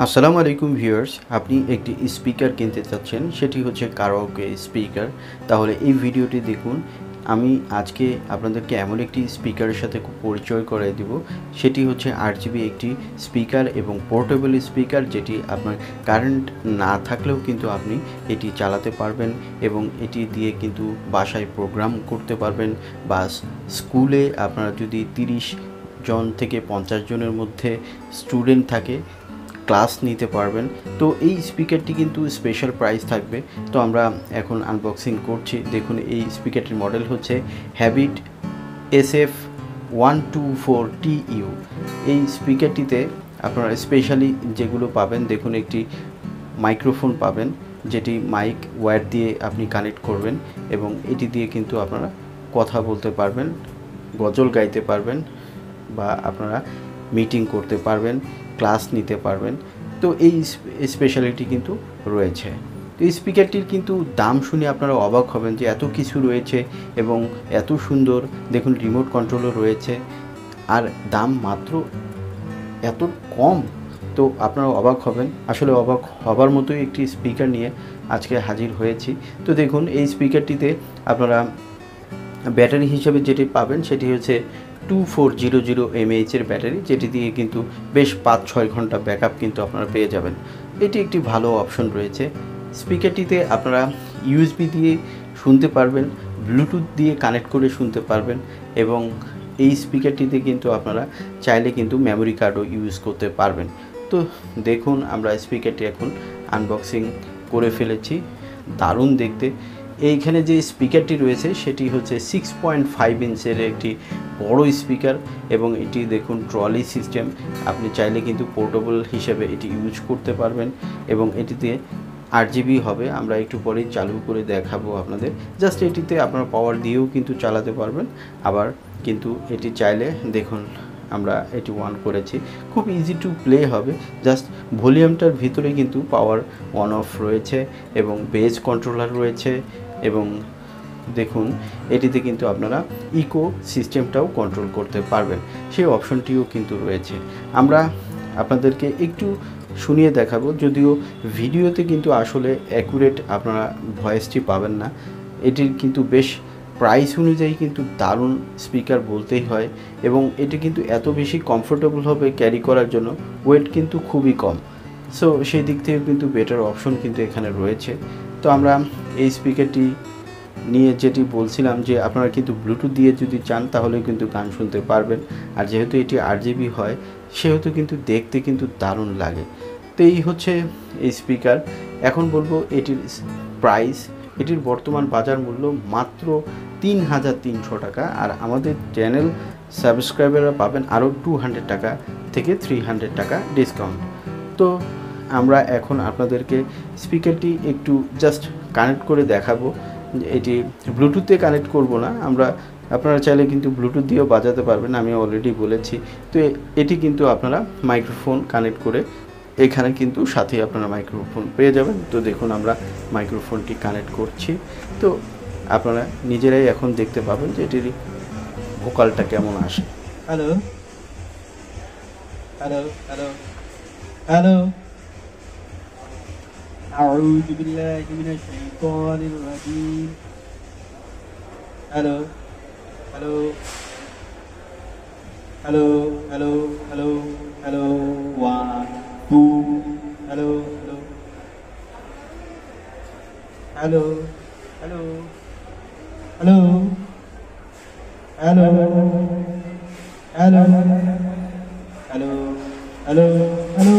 আসসালামু আলাইকুম ভিউয়ার্স, আপনি একটি স্পিকার কিনতে চাচ্ছেন, সেটি হচ্ছে কারাওকে স্পিকার। তাহলে এই ভিডিওটি দেখুন। আমি আজকে আপনাদেরকে এমন একটি স্পিকারের সাথে পরিচয় করিয়ে দিব, সেটি হচ্ছে আরজিবি একটি স্পিকার এবং পোর্টেবল স্পিকার, যেটি আপনার কারেন্ট না থাকলেও কিন্তু আপনি এটি চালাতে পারবেন এবং এটি দিয়ে কিন্তু বাসায় প্রোগ্রাম করতে পারবেন, বা স্কুলে আপনারা যদি 30 জন থেকে 50 জনের মধ্যে স্টুডেন্ট থাকে, ক্লাস নিতে পারবেন। তো এই স্পিকারটি কিন্তু স্পেশাল প্রাইস থাকবে। তো আমরা এখন আনবক্সিং করছি। দেখুন, এই স্পিকারটির মডেল হচ্ছে havit sf124TU। এই স্পিকারটিতে আপনারা স্পেশালি যেগুলো পাবেন, দেখুন একটি মাইক্রোফোন পাবেন, যেটি মাইক ওয়্যার দিয়ে আপনি কানেক্ট করবেন এবং এটি দিয়ে কিন্তু আপনারা কথা বলতে পারবেন, গজল গাইতে পারবেন, বা আপনারা মিটিং করতে পারবেন, ক্লাস নিতে পারবেন। তো এই স্পেশালিটি কিন্তু রয়েছে। তো এই স্পিকারটির কিন্তু দাম শুনে আপনারা অবাক হবেন যে এত কিছু রয়েছে এবং এত সুন্দর। দেখুন, রিমোট কন্ট্রোলও রয়েছে, আর দাম মাত্র এত কম। তো আপনারা অবাক হবেন। আসলে অবাক হবার মতোই একটি স্পিকার নিয়ে আজকে হাজির হয়েছি। তো দেখুন, এই স্পিকারটিতে আপনারা ব্যাটারি হিসেবে যেটি পাবেন সেটি হচ্ছে 2400 mAh এর ব্যাটারি, যেটি দিয়ে কিন্তু বেশ 5-6 ঘন্টা ব্যাকআপ কিন্তু আপনারা পেয়ে যাবেন। এটি একটি ভালো অপশন রয়েছে। স্পিকারটিতে আপনারা ইউএসবি দিয়ে শুনতে পারবেন, ব্লুটুথ দিয়ে কানেক্ট করে শুনতে পারবেন, এবং এই স্পিকারটিতে কিন্তু আপনারা চাইলে কিন্তু মেমোরি কার্ডও ইউজ করতে পারবেন। তো দেখুন, আমরা স্পিকারটি এখন আনবক্সিং করে ফেলেছি। দারুণ দেখতে। এইখানে যে স্পিকারটি রয়েছে সেটি হচ্ছে 6.5 ইঞ্চের একটি বড় স্পিকার, এবং এটি দেখুন ট্রলি সিস্টেম। আপনি চাইলে কিন্তু পোর্টেবল হিসেবে এটি ইউজ করতে পারবেন, এবং এটিতে আরজিবি হবে। আমরা একটু পরেই চালু করে দেখাবো আপনাদের। জাস্ট এটিতে আপনারা পাওয়ার দিয়েও কিন্তু চালাতে পারবেন, আবার কিন্তু এটি চাইলে দেখুন আমরা এটি অন করেছি, খুব ইজি টু প্লে হবে। জাস্ট ভলিউমটার ভিতরে কিন্তু পাওয়ার অন অফ রয়েছে এবং বেজ কন্ট্রোলার রয়েছে, এবং দেখুন এটিতে কিন্তু আপনারা ইকো সিস্টেমটাও কন্ট্রোল করতে পারবেন, সেই অপশনটিও কিন্তু রয়েছে। আমরা আপনাদেরকে একটু শুনিয়ে দেখাবো, যদিও ভিডিওতে কিন্তু আসলে অ্যাকুরেট আপনারা ভয়েসটি পাবেন না। এটির কিন্তু বেশ প্রাইস অনুযায়ী কিন্তু দারুণ স্পিকার বলতেই হয়, এবং এটি কিন্তু এত বেশি কমফোর্টেবল হবে ক্যারি করার জন্য, ওয়েট কিন্তু খুবই কম। সো সেই দিক থেকে কিন্তু বেটার অপশন কিন্তু এখানে রয়েছে। তো আমরা এই স্পিকারটি নিয়ে যেটি বলছিলাম, যে আপনারা কিন্তু ব্লুটুথ দিয়ে যদি চান তাহলে কিন্তু গান শুনতে পারবেন, আর যেহেতু এটি আরজিবি হয় সেহেতু কিন্তু দেখতে কিন্তু দারুণ লাগে। তো এই হচ্ছে এই স্পিকার। এখন বলবো এটির প্রাইস। এটির বর্তমান বাজার মূল্য মাত্র 3300 টাকা, আর আমাদের চ্যানেল সাবস্ক্রাইবাররা পাবেন আরও 200 টাকা থেকে 300 টাকা ডিসকাউন্ট। তো আমরা এখন আপনাদেরকে স্পিকারটি একটু জাস্ট কানেক্ট করে দেখাবো। এটি ব্লুটুথে কানেক্ট করব না আমরা, আপনারা চাইলে কিন্তু ব্লুটুথ দিয়েও বাজাতে পারবেন, আমি অলরেডি বলেছি। তো এটি কিন্তু আপনারা মাইক্রোফোন কানেক্ট করে এখানে কিন্তু সাথে আপনারা মাইক্রোফোন পেয়ে যাবেন। তো দেখুন, আমরা মাইক্রোফোনটি কানেক্ট করছি। তো আপনারা নিজেরাই এখন দেখতে পাবেন যে এটির ভোকালটা কেমন আসে। হ্যালো হ্যালো হ্যালো হ্যালো আউযু বিল্লাহি মিনাশ শাইতানির রাজীম। Hello hello hello hello hello hello 1 2 hello hello hello hello hello hello hello hello hello